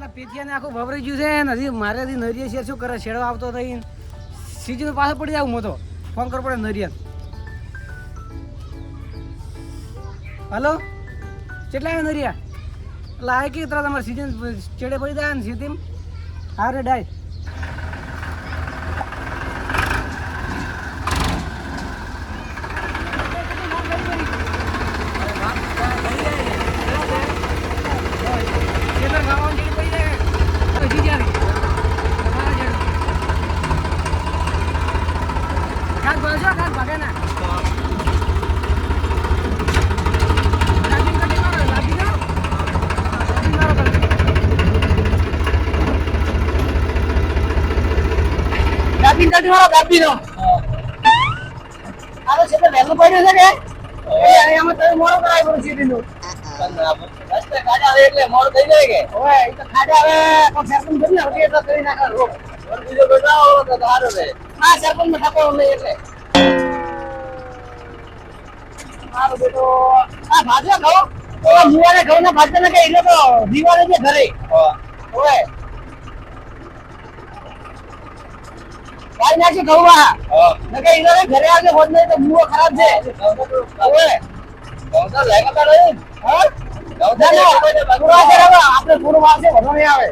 એટલા પેથિયાને આખું ભવરી ગયું છે ને હજી મારે હજી નરિયા છે શું કરે શેડો આવતો થઈ સીઝન પાછો પડી જાવ મોટો ફોન કરવો પડે નરિયા હલો કેટલા આવે નરિયા એટલે આ કે તરા તમારે સીઝન ચેડે પડી જાય ને સીધી હા રે ડાય દાબીનો આ છે વેલો પડ્યો છે કે આમાં તો મોડો કરાય પડે સીધીનું રસ્તે ખાડા આવે એટલે મોડ થઈ જાય કે ઓય ઈ તો ખાડા આવે કોઈ સરપંચ બની હવે એટલે કરી નાખા રોક બીજો બતાવો તો સારો રહે આ સરપંચ માં ઠાકો નહીં એટલે મારો બેટો આ ભાજ્યા ખાઓ તો મુવાને ખાવ ના ભાજ્યા ને કે એટલે તો દીવાલે છે ઘરે ઓય કાઈ નાખી ખાવા નકે ઈનો ઘરે આજે હોદ નહીં તો મુવો ખરાબ છે ઓય ગૌતા લેગા નહીં હા આપણે પૂરું વાસે વધો નહીં આવે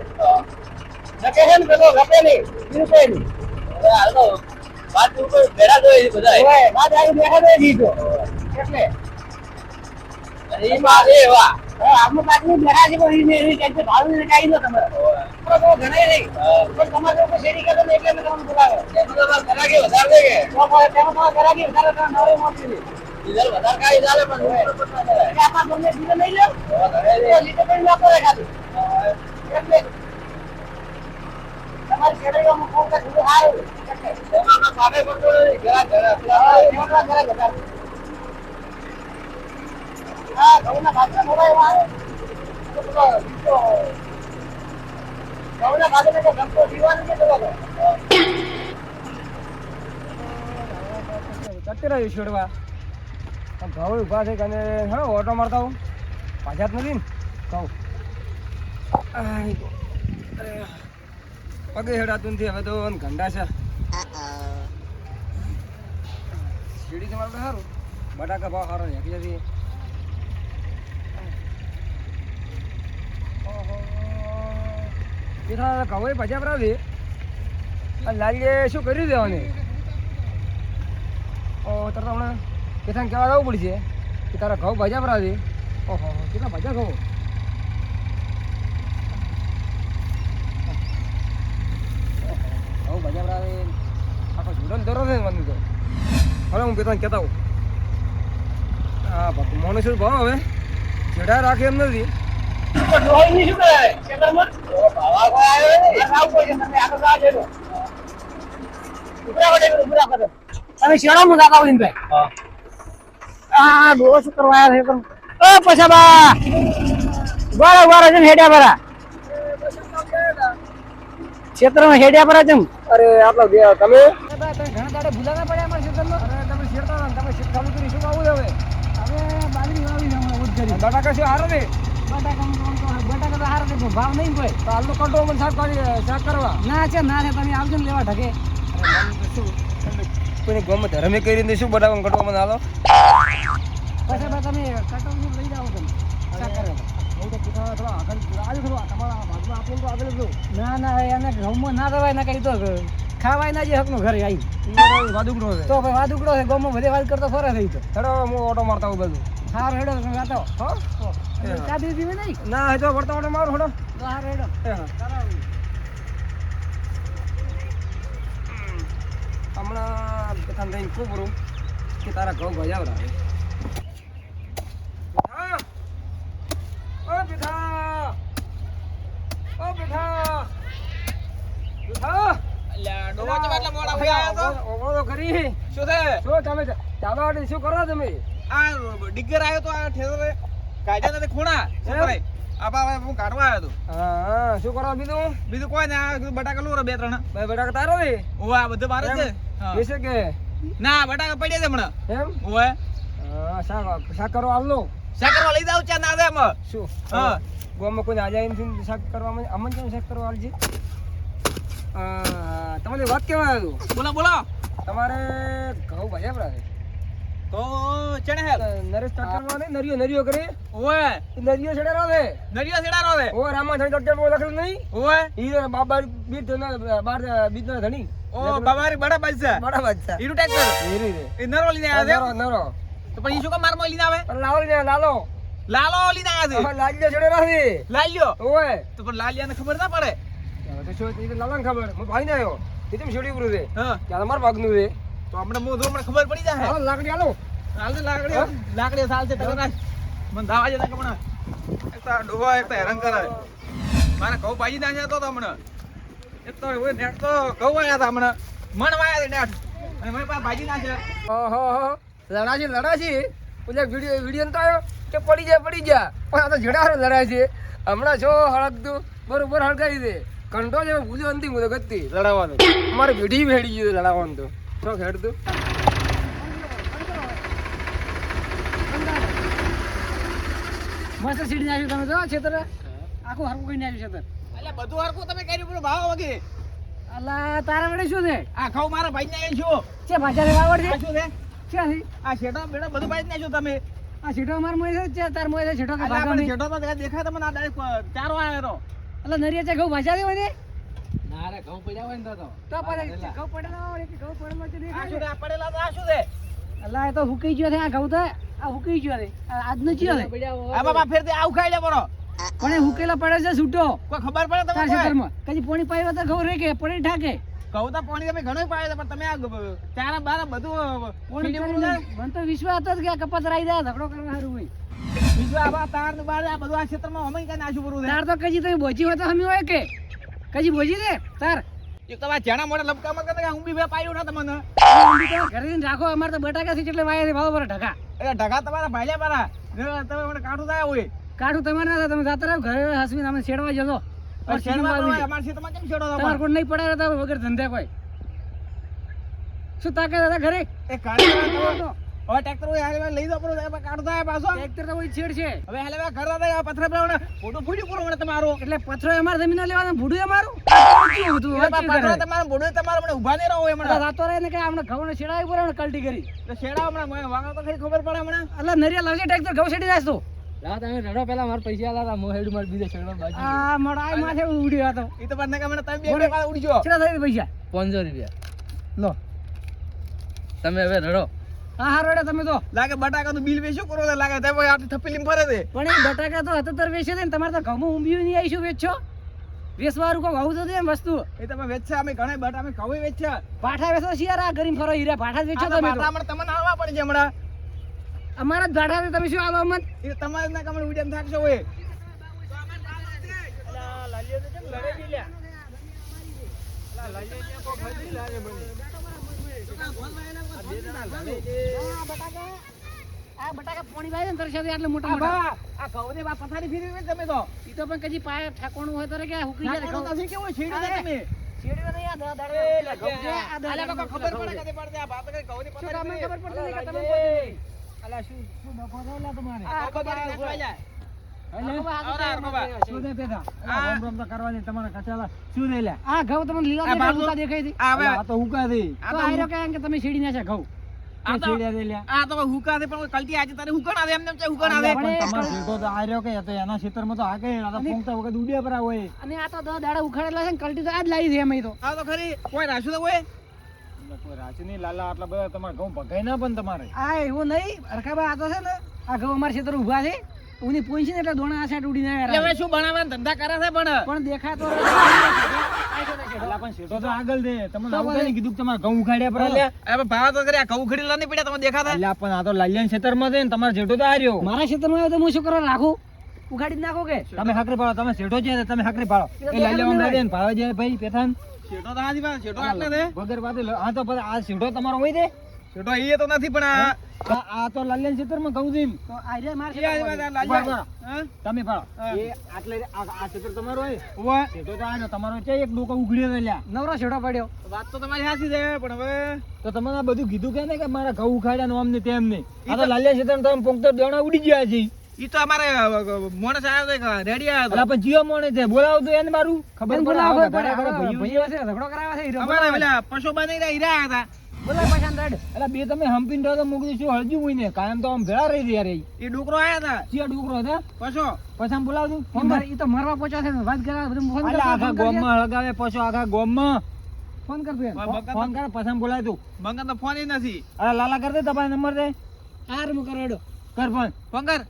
નકે છે ને પેલો ગપે નહીં રૂપિયા નહીં હાલ તો 5 રૂપિયા ભેડા દોય બધા ઓય બાદ આવી દેખા દે દીધો એટલે ઈ માં એ વાહ આપનો પાકની ભેડા છે કોઈ ને એવી કે ભાવ ને કાઈ ન તમારે તો ઘણે નહીં પણ તમારે કોઈ શેરી કરે ને એટલે તમને બોલાવે એ તો કરાગી વધારે દે કે તો તેમાં તો કરાગી વધારે તો નવે મોટી નહીં ડીઝલ વધારે કાઈ ચાલે પણ આપા તમને ડીઝલ નહીં લે લીટર પણ ના પડે ખાલી એટલે તમારી શેરીમાં કોણ કે થોડું હારું એમાં પાડે પડતો ઘરા ઘરા હા ઘઉંના ભાજના મોબાઈલ આવે ઘઉંના ભાજને તો ગમતો જીવાનું છે તમારે કટે રહ્યું છોડવા ઘઉં ઊભા થઈ અને હા ઓટો મારતા હું પાછા જ નથી ને કહું પગે હેડાતું નથી હવે તો ગંડા છે સીડી તમારું તો સારું બટાકા ભાવ સારો નીકળ્યા છે ઘઉં ભજા પરાવી લાલીએ શું કર્યું દેવાને તારે હમણાં કેથાને કહેવા જવું પડશે કે તારા ઘઉં ભજા પરાવી ઓહો કેટલા ભજા ઘઉં ઘઉં ભજા પરાવી આખો જુડો દરો છે મને તો હવે હું કેથાને કહેતા હું હા બાપુ મોને શું ભાવ હવે જેડા રાખે એમ નથી તમે શેડા માં જાતા હોય ભાઈ હા ડોળો શું કરવા આવ્યા છે ઓ પછાબા વાળા વાળા છે હેડ્યા ભરા ક્ષેત્રમાં હેડ્યા ભરા છે અરે આટલો તમે ઘણા દાડે ભૂલાના પડ્યા અમારા ક્ષેત્રમાં અરે તમે શેરતા તમે શેર ચાલુ કરી શું આવું હવે બાજરી વાવી હમણાં ઉદ્ધરી બટાકા શું હારો ને બટાકા તો હારો ને ભાવ નહીં કોઈ તો હાલનો કંટો મને શાક કરવા ના છે ના છે તમે આવજો ને લેવા ઢકે શું કોઈને ગમે ધરમે કરી દે શું બટાકા કંટો મને હાલો પછી તમે કંટો લઈ જાઓ તમે શાક કરવા હું તો કીધા થોડા આગળ આજુ થોડું તમારા બાજુમાં આપીને તો આગળ જો ના એને ઘઉંમાં ના દવાય ના કઈ તો ખાવાય ના જે હકનું ઘરે આવી વાદુકડો છે તો ભાઈ વાદુકડો છે ગમો બધે વાત કરતો ફરે થઈ તો હેડો હું ઓટો મારતા હું બધું હાર હેડો તમે ગાતો હો કાદી દીવે નહીં ના હેડો વળતા ઓટો મારો હેડો હાર હેડો હમણાં કથાને થઈને ખૂબ રૂમ કે તારા ઘઉં ભજાવરા ઓ બેઠા ઓ બેઠા બેઠા ડોવા કેટલા મોડા ભયા તો ઓળો કરી શું છે શું તમે ચાલો આડી શું કરો તમે આ ડિગર આવ્યો તો આ ઠેરો કાયદા નથી ખૂણા શું કરે આબા હું કાઢવા આવ્યો તો હા શું કરો બીજું કોઈ ના બટાકા લો બે ત્રણ ભાઈ બટાકા તારો રે ઓવા બધું મારે છે કેસે કે ના બટાકા પડ્યા છે હમણાં એમ ઓવે શાક કરો આલો સાકરવા લઈ જાવ ચા ના દે એમ શું હા ગોમાં કોઈ આજે આવીને શાક કરવામાં અમન કેમ શાક કરવા આલજી તમારી વાત કેવા આવ્યું બોલો બોલો તમારે ઘઉં ભાજ્યા પડા તો ચણે હે નરેશ ટ્રેક્ટરમાં ને નરિયો કરે ઓય એ નરિયો છેડારો છે નરિયા સેડારો દે ઓ રામાધણી ટ્રેક્ટરમાં લખેલું નહીં ઓય ઈ બાબા બીજ બાર બીજનો ધણી ઓ બાબારી બડા બાજ્યા બડા બાદશાહ ઈરુ ટ્રેક્ટર હીરી રે એ નરો લઈને આવ્યા નરો નરો તો પણ ઈ શું કા માર મોઈ લઈને આવે પણ લાવો ને લાલો લાલો લઈને આવ્યા છે લાલ્યો છેડેરો છે લાલ્યો ઓય તો પણ લાલિયાને ખબર ના પડે તો શું ઈ લાલાને ખબર હું ભાઈ ને આવ્યો એ તેમ છોડી ઉરું છે હા કે માર ભાગનું છે તો હમણાં મો હમણાં ખબર પડી જાય હાલો લાકડી હાલો હાલ તો લાકડી સાલ છે તમે ના મન દાવા જતા કમણા એક તો ડોવા એક તો હેરાન કરે મારા ઘઉં ભાજી નાખ્યા તો હમણાં એક તો ઓય નેટ તો ઘઉં આયા હતા હમણાં મણ વાયા છે નેટ અને મારી પાસે ભાજી નાખ્યા ઓહો લડાશી પેલા વિડીયો તો આવ્યો કે પડી જા પણ આ તો જડારો લડાય છે હમણાં જો હળગતું બરોબર હળગાવી દે કંટો જેવો ભૂલ્યો અંતિમ હું ગતિ લડાવવાનું અમારે ભેડી ભેડી ગયું લડાવવાનું તો શું ખેડતું મસ્ત સીડી નાખ્યું તમે તો છેતર આખું હરકું કરી નાખ્યું છેતર એટલે બધું હરખું તમે કર્યું પણ ભાવ વગી અલા તારા વડે શું છે આ ઘઉં મારા ભાઈ ને છું છે ભાષા વાવડ આ છે શું છે ક્યાં છે આ શેઠા બેડા બધું ભાઈ નાખ્યું તમે આ છેટો અમાર મોય છે તાર મોય છે છેટો કે એટલે ભાગા આપણે નહીં શેઠો તો દેખાય તમને આ ડાયરેક્ટ ચારો આવ્યો તો અલા નરિયા છે ઘઉં ભાષા દેવા દે ના રે ઘઉં પડ્યા હોય ને તો તો પડે ઘઉં પડેલા હોય કે ઘઉં પડેલા છે આ શું દેખાય રે આ પડેલા તો આ શું છે અલા એ તો હુકાઈ ગયો છે આ ઘઉં તો આ હુકાઈ ગયો છે આજનો ચિયો છે આ બાબા ફેર તે આવ ખાઈ લે બરો પણ એ હુકેલા પડે છે છૂટો કોઈ ખબર પડે તાર તમને ખેતરમાં કદી પોણી પાયો તો ઘઉં રે કે પડી ઠાકે કહું તો પાણી તમે ઘણું પાડે પણ તમે આ ચારા બારા બધું પોણી સીડી કરીને ઉડે. મને તો વિશ્વાસ હતો જ કે આ કપાસ રાઈ દે ઝઘડો કરવા હારું હોય બીજું આ બા તાર ને બાર આ બધું આ ક્ષેત્રમાં અમે કઈ નાશું પડવું છે તાર તો કજી તમે બોજી હોય તો હમી હોય કે કજી બોજી દે તાર એક તો આ જાણા મોટા લપકામાં કરતા હું બી બે પાડ્યું ના તમને ઘરે જઈને રાખો અમારે તો બટાકા છે એટલે વાયા ભાવ પર ઢકા એ ઢગા તમારા ભાઈલા પારા તમે મને કાઢું થાય હોય કાઢું તમારે ના થાય, તમે જાતા રહો ઘરે હસવીને અમે છેડવા જજો પણ શેરવા તો અમારા ક્ષેત્રમાં કેમ છેડો તમારે તમારે કોઈ નહીં પડાવે તો વગર ધંધે કોઈ શું તાકાત હતા ઘરે એ કાઢી હવે ટ્રેક્ટર હોય હાલે લઈ દો પડો કાઢું થાય પાછો ટ્રેક્ટર તો કોઈ છેડ છે હવે હાલે ઘર હતા પથરા પર ફોટો ફૂટ્યું પૂરો મને તમારો એટલે પથરો અમારે જમીન લેવાનું ભૂડું અમારું પથરા તમારો બોડો તમારો મને ઉભા નહીં રહો હમણાં રાતો રહે ને કે આપણે ઘઉં છેડાવી પડે કલટી કરી તો શેડા હમણાં વાગા તો ખરી ખબર પડે હમણાં એટલે નરિયા લાવજે ટ્રેક્ટર ઘઉં છેડી જાય તો લા તમે રડો પેલા મારા પૈસા આલા મો હેડ માર બીજા છેડવા બાજુ આ મડાઈ માથે ઉડ્યો હતો એ તો બંને કામણે તમે બે બે ઉડી જો છેડા થઈ પૈસા 500 રૂપિયા લો તમે હવે રડો હા હારો એડા તમે તો લાગે બટાકાનું બિલ વેચો કરો છે લાગે તે આટલી થપ્પી ફરે છે પણ એ બટાકા તો હતર વેચે છે ને તમારે તો ઘઉં ઊંબિયું નહીં આવીશું વેચો વેચવારું કોઈ આવું તો દે એમ વસ્તુ એ તમે વેચા અમે ઘણા બટા અમે કવે વેચા પાઠા વેચો શિયાર આ ગરીમ ફરો હીરા પાઠા જ વેચો તમે તો હમણાં તમને આવવા પડે છે હમણાં અમારા જ ભાઠા છે, તમે શું આલો અમન એ તમારે ના કમળ ઉડ્યા થાકશો હોય આ બટાકા પોણી વાય ને તરસ્યા છે એટલે મોટા મોટા આ કવને બા પથારી ફેરવી છે તમે તો ઈ તો પણ કજી પાય ઠાકોણું હોય તો રે કે હુકી જાય નાખવાનું ઘઉં નથી કેવું છેડી દે તમે છેડ્યો નહીં આ દાડે ઘઉં છે આ દાડે ખબર પડે કદે પડે આ બાત કઈ કવની શું કામ પથારી ખબર પડતી નહીં કે તમે અલા શું શું બફો થયેલા તમારે આ ખબર નાખવા જાય શું દે પેદા આ રમ તો કરવાની તમારા કચાલા શું દે લે આ ઘઉં તમને લીલા આ બાજુ- હુકા દેખાય છે આ હવે આ તો હુકા દે આ તો તો આયરો કે તમે છેડી નાખ્યા ઘઉં આ તો છેડ્યા દે લ્યા આ તો હુકા દે પણ કલટી આજે તારે હુકણ આવે એમને એમ છે હુકણ આવે પણ તમારો સીધો તો આર્યો કે તો એના ક્ષેત્રમાં તો આગે આ તો પોંગતા વખત ઉડ્યા પર હોય અને આ તો દાડા ઉખાડેલા છે ને કલટી તો આજ લાવી છે એમ તો આ તો ખરી કોઈ રાખ્યું તો કોઈ કોઈ રાચી નહીં લાલા આટલા બધા તમારે ઘઉં ભગાઈ ના પણ તમારે આ એવું નહીં અરખાબા આ તો છે ને આ ઘઉં અમારા ક્ષેત્ર ઉભા છે ઉની પૂંછી ને એટલે દોણા આ સાઈડ ઉડીને એટલે આવ્યા હવે શું બનાવવાના ધંધા કરે છે પણ પણ દેખાતો પેલા પણ સીધો તો આગળ દે તમને આવું કઈ કીધું કે તમારે ઘઉં ઉખાડ્યા પર અલ્યા હવે ભાવ તો કરી આ ઘઉં ખડીલા નહીં પડ્યા તમે દેખાતા અલ્યા પણ આ તો લાલિયાન ક્ષેત્રમાં છે ને તમારે જેઠો તો આર્યો મારા ક્ષેત્રમાં આવ્યો તો હું શું કરવા રાખું ઉખાડી જ નાખો કે તમે હાકરી પાડો તમે શેઠો છે તમે હાકરી પાડો એ લાલિયા દે ને ભાવે જાય ભાઈ પેથાન શેઠો તો હાજી વાત શેઠો આટલે છે વગર વાતે હા તો પછી આ શેઠો તમારો હોય દે શેઠો એ તો નથી પણ આ તો લાલિયાન ક્ષેત્રમાં ઘઉં છે તો આર્ય મારા એ હાજી વાત ક્ષેત્રમાં આ લાલ્યા. હા? તમે પાડો હા. એ આટલે આ ક્ષેત્ર તમારો હોય ઉવ્વા. શેઠો તો આનો તમારો છે એક ડોકો ઉઘડ્યો છે લ્યા નવરો છેડો પડ્યો વાત તો તમારી સાચી છે પણ હવે તો તમને આ બધું કીધું કે ને કે મારા ઘઉં ઉખાડ્યા નો અમને તેમ નહીં આ તો લાલિયા ક્ષેત્ર તમે પોંગતો દોણા ઉડી ગયા છે ઈ તો અમારે મોણસ આવ્યો તો રેડી આવ્યો અલા પણ જીઓ મોણે છે બોલાવો તો એને મારું ખબર એને પડે બોલાવો આવા પડે, ઘણા આવા ઘણા ભાઈઓ ભાઈઓ છે, ઝઘડો કરાવે છે, હીરો તો અમારે બોલાવે. પેલા પશુ બાંધી હીરા હતા બોલાવ પૈસા ને રેડ. અલા બે તમે હંપીને રહો તો મૂકી દઈશું હળજ્યું હોય ને કાયમ તો આમ ભેળા રહી યાર એ એ ડુકરો આયા હતા ચિયા ડુકરો હતા પશુ પછી આમ બોલાવતું ઈ મર- ઈ તો મરવા પહોંચ્યા છે ને, વાત કરાવે, બધું ફોન અલા આખા કરજો, ગોમમાં હળગાવે પછી આખા ગોમમાં ફોન કરજો એને. ફોન કરે પછી આમ બોલાય તું મંગન તો ફોન નથી અરે લાલા કર દે તમારો નંબર દે આ રૂમ કરો હેડો. કર ફોન ફોન કર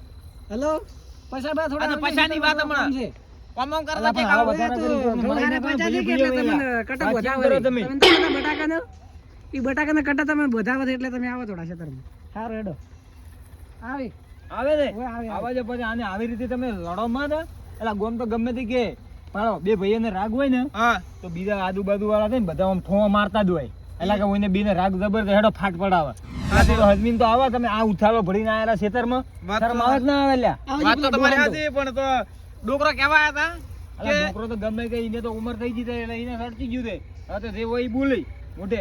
હેલો પૈસા બા થોડા આ તો પૈસાની વાત હમણાં. છે. કોમ કોમ અલા કરતા પણ છે આવા કામ. વધારે કરી તો મળીને હારે તમે પૈસા ભૂલી છે કે એટલે ભૂલી તમને ગયેલા. કટક વાતચીત વધાવે. કરો તમે. તમે બટાકાનો ઈ બટાકાના કટા તમે વધાવે છે એટલે તમે આવો થોડા ક્ષેત્રમાં. સારું હેડો. આવી આવે ને ઓય આવે, આવે છે પછી આને આવી રીતે તમે લડો માં ને એટલે ગોમ તો ગમે તે કે પાડો બે ભાઈઓને રાગ હોય ને હા તો બીજા આજુબાજુ વાળા છે ને બધા આમ ઠોવા મારતા જ હોય એટલે કે કોઈને બીને રાગ જબર તો હેડો ફાટ પડાવે તો હજમીન તો આવા તમે આ ઉથાળો ભરીને આયેલા ખેતરમાં વાત તો- શરમ આવે જ ના આવે લ્યા વાત તો તમારી સાચી પણ તો ડોકરો કેવા આયા હતા અલા કે છોકરો તો ગમે કે એને તો ઉંમર થઈ ગઈ છે એટલે એને સડતી ગયું છે હવે તો જે હોય ઈ બોલે મોઢે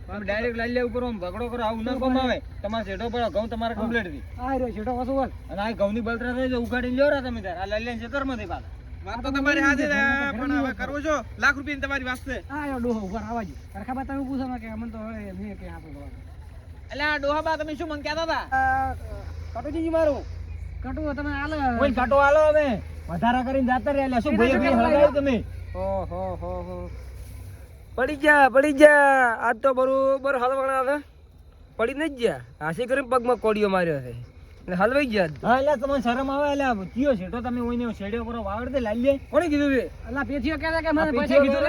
તમે ડાયરેક્ટ લાઈ લેવું કરો આમ ઝઘડો કરો આવું ના કમાવે તમારે શેઠો પડો ઘઉં તમારે કમ્પ્લીટ થી આ રહ્યો છેટો વસો બોલ. અને આ ઘઉંની બળતરા થઈ છે ઉગાડીને લ્યો રા તમે તાર આ લઈ લઈને ખેતરમાંથી પાછા વાત તો તમારી સાચી છે પણ હવે કરવો છો લાખ રૂપિયા તમારી વાસ્તે આ રહ્યો ડોહો ઉપર આવાજો. સરખા બા તમે પૂછો ને કે અમને તો હવે મેં કે આપો બોલો. એટલે આ ડોહાબા તમે શું મને કહેતા હતા કટુજી મારું કટુ તમે હાલ કોઈ કાંટો આલો હવે વધારા કરીને જાતા રહ્યા એટલે શું ભાઈ ભાઈ હળગાવ્યું તમે પડી જા આજ તો બરોબર હલવાના હતા પડી ન જ ગયા હાસી કરીને પગમાં કોડીઓ માર્યો છે અને હલવાઈ ગયા હા એટલે તમને શરમ આવે એટલે કયો શેઠો તમે ઓઈને શેડ્યો કરો વાવડ દે લાઈ લે કોણે કીધું છે અલા પેથીઓ કહેતા કે આ મને પેથીઓ પૈસા કીધું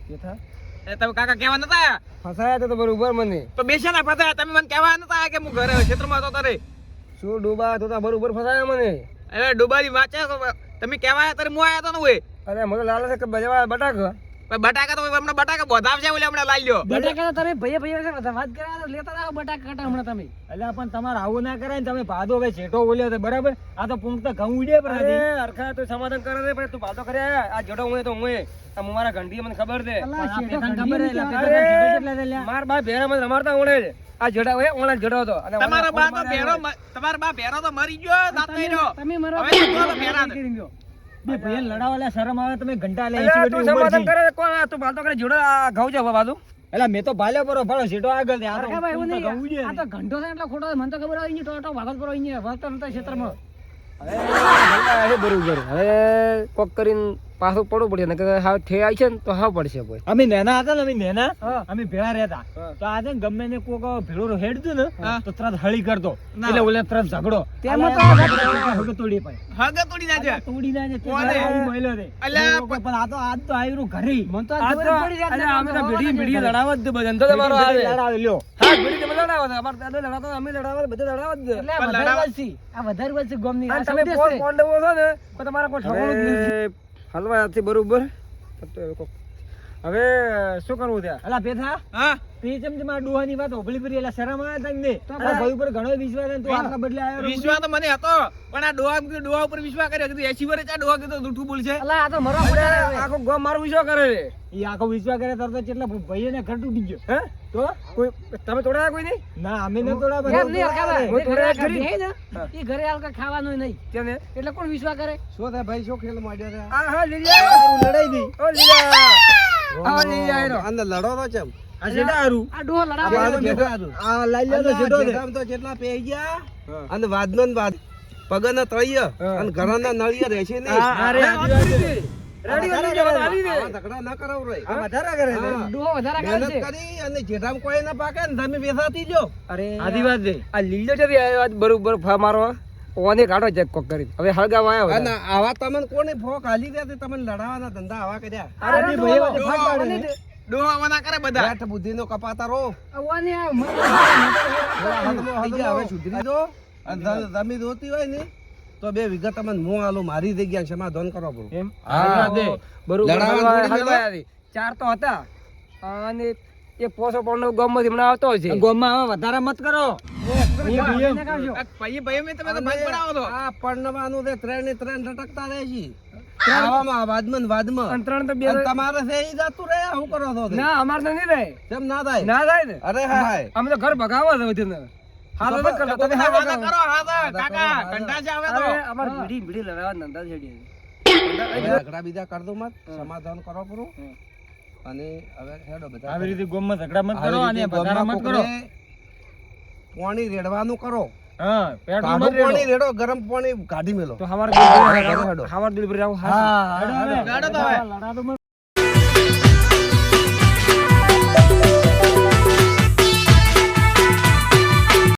કહેતા? ને એટલે તમે કાકા કહેવા નતા આયા? ફસાયા તો બરોબર મને તો બેસ્યા ના ફસાયા તમે મને કહેવા નતા આયા કે હું ઘરે ક્ષેત્રમાં હતો તારે શું ડૂબા તો બરોબર ફસાયા મને એટલે ડુબારી વાંચે તમે કહેવા આયા તારે હું આયા તો ને હોય અરે મને લાલે છે કે બજાવા બટાકા બટાકા તો હમણાં બટાકા બોધાવશે ઓલે હમણાં લાઈ લ્યો બટાકા તો તમે ભાઈએ ભાઈએ સાથે બધા વાત કર્યા તો લેતા આવો બટાકા કટા હમણાં તમે. એટલે પણ તમારે આવું ના કરાય ને તમે ભાદો હવે શેઠો બોલ્યો તો બરાબર આ તો પૂંખતા ઘઉં ઉડે પર અરે અરખા તો સમાધાન કરે છે પણ તું ભાતો કર્યા આ જોડો હું તો હું આ મારા ઘંટી મને ખબર છે અલા, આ શેઠો પેથાને ઘંટી ખબર નથી હે, આવતા. પેથાને શેઠો કેટલા છે લ્યા? માર બા ભેરા મને રમાડતા ઓળે છે આ જોડા હોય ઓળા જોડો હતો અને તમારા બા તો ભેરો તમારા બા ભેરો તો મરી ગયો દાંત નહીં રહ્યો તમે મરો હવે તો કોણ ભેરા કરી દો. બે ભાઈને લડાવા લ્યા શરમ આવે તમે ઘંટા લે અલ્યા, તું સમાધાન કરે છે, કોણ આ તું ભાતો કરે જોડો આ ઘઉં છે બાજુ એટલે મેં તો ભાલ્યો પરો ભાળો શેઠો આગળ છે. આ તો સરખા ભાઈ એવું પૂંખતા ઘઉં ઉડે નહીં. આ ને. તો ઘંટો છે એટલે ખોટો છે. મને તો ખબર હોય ટોટો ભાગત કરો અહીંયા વળતર નતા ક્ષેત્રમાં. હવે બરોબર હવે કોક કરીને પાછું પડવું પડશે ને કે હાવ ઠે આવી છે ને તો હાવ પડશે કોઈ અમે નેના હતા ને અમે નેના હા. અમે ભેળા રહેતા તો આજે ગમે ને કોક ભેળો હેડતું ને હા. તો તરત હળી કરતો ના. એટલે ઓલે તરત ઝઘડો તેમાં તો હગ તોડી પાય હગે તોડી નાખે તોડી ના જે કોને? મહિલો છે અલ્યા, પણ આ તો આજ તો આવ્યું ઘરે મને તો આ ખબર તો પડી જાય અલ્યા, અમે તો એટલે ભીડી ભીડી ઘરે. લડાવવા જ દે બધા. ધંધો તમારો આવે લડાવે લ્યો હા ભીડી તમે લડાવો છો. અમારા દાદા લડાવતા હતા, અમે લડાવવા બધા લડાવવા જ દે. એટલે આ પણ વધારે લડાવા- વાત છે. આ વધારે વાત છે ગોમની. આ અને તમે સંદેશ પોર છે. કોંડવો છો ને તો તમારા કોઈ ઠગવાનું જ નથી. હલવાથી બરોબર તો હવે કોક- હવે શું કરવું ત્યાં અલા પેથા હા તે ચમચી મારા ડોહાની વાત હોભળી પડી એટલે શરમ આવે તમને તો અલા ભાઈ ઉપર ઘણો વિશ્વાસ છે ને તું આટલા બદલે આવ્યો રે. વિશ્વાસ તો મને હતો પણ આ ડોહા ઉપર વિશ્વાસ કર્યો કીધું 80 વર્ષ આ ડોહા કીધું જૂઠું બોલશે અલા, આ તો મરવા પડ્યા હવે. આખો ગામ મારું વિશ્વાસ કરે છે ઈ આખો વિશ્વાસ કરે તરત જ કેટલા ભાઈને ઘર તૂટી ગયો હે તો કોઈ તમે તોડાયા કોઈ નહીં ના અમે ન તોડા એમ નહીં હરખાભાઈ. હું જે ઘરે થોડા આ ઘડી- બેહે ને, ઈ ઘરે હાલ કાંઈ ખાવાનું નહીં. કેને એટલે કોણ વિશ્વાસ કરે? શું થાય ભાઈ શું ખેલ માંડ્યો છે આ હા લીલા લડાઈ દી ઓ લીલા આ લીલા આયરો અંદર લડો તો ચમ આ જેટા હારું આ ડોહો આ લડાવે. બાજુ બેઠા હતું. આ લાઈ લ્યો તો જેટો છે જેઠામ તો જેટલા પેઈ ગયા અને વાદનો ને વાદ પગના તળિયા અને ઘરના નળિયા રહેશે નહીં અરે આદિવાસી રેડી વાળી જવા આવી રે આવા તકડા ના કરાવ રે આ વધારે કરે છે હા. ડોહો વધારે કરે મહેનત છે. કરી અને જેઠામ કોઈ ના પાકે ને તમે બેસાતી જો અરે આદિવાસી આ લીલો જતી આવ્યો આજ બરોબર ફા મારવા ઓને કાઢો ચેક કોક કરી હવે હળગાવા આવ્યો અને આવા તમને કોને ફોક હાલી દે તે તમને લડાવાના ધંધા આવા કર્યા અરે બે ભાઈ વચ્ચે ફાટ ડોહા પાડે ને. ડોહા મના કરે બધા બેઠ બુદ્ધિનો કપાતા રહો આ ઓને આ થઈ ગયા હવે સુધરી દો અને તમે જોતી હોય ને તો 2 વીઘા તમને મું આલો મારી જગ્યા સમાધાન કરો બરો એમ હા. દે બરોબર લડાવા હળગાવા થોડી હળગાયા હતી. ચાર તો હતા અને એક પોસો પણ ગામમાંથી હમણાં આવતો છે ગોમમાં હવે વધારે મત કરો આ ભાઈ મેં તમે તો ભાગ પડાવો તો આ પડનવાનું તે 3 ને 3 લટકતા રહે છે આવામાં વાદમાં ને વાદમાં અને ત્રણ તો બે અને તમારે છે ઈ જાતું રહે શું કરો છો તે? ના અમાર તો નહીં રહે કેમ ના થાય ના થાય ને અરે હાય અમે તો ઘર ભગાવવા છે બધું હા તો કરો તમે તમે હા હાથા કરો હાથા કાકા કંટા છે આવે તો અરે અમાર ભીડી લડાવા નંદા છેડી ઝઘડા બીજા કર દો મત સમાધાન કરો પૂરું અને હવે હેડો બધા આવી રીતે ગોમમાં ઝઘડા મત આવી કરો રીતે અને વધારા ગામમાં મત કરો કોકને પાણી રેડવાનું કરો હા પેટ્રોલ કાઢું મત રેડો. પાણી રેડો ગરમ પાણી કાઢી મેલો તો હવાર હેડો, હેડો. હવાર દિલ પર આવું હા હેડો હેડો. હવે. ગાડો તો હવે લડાતો મત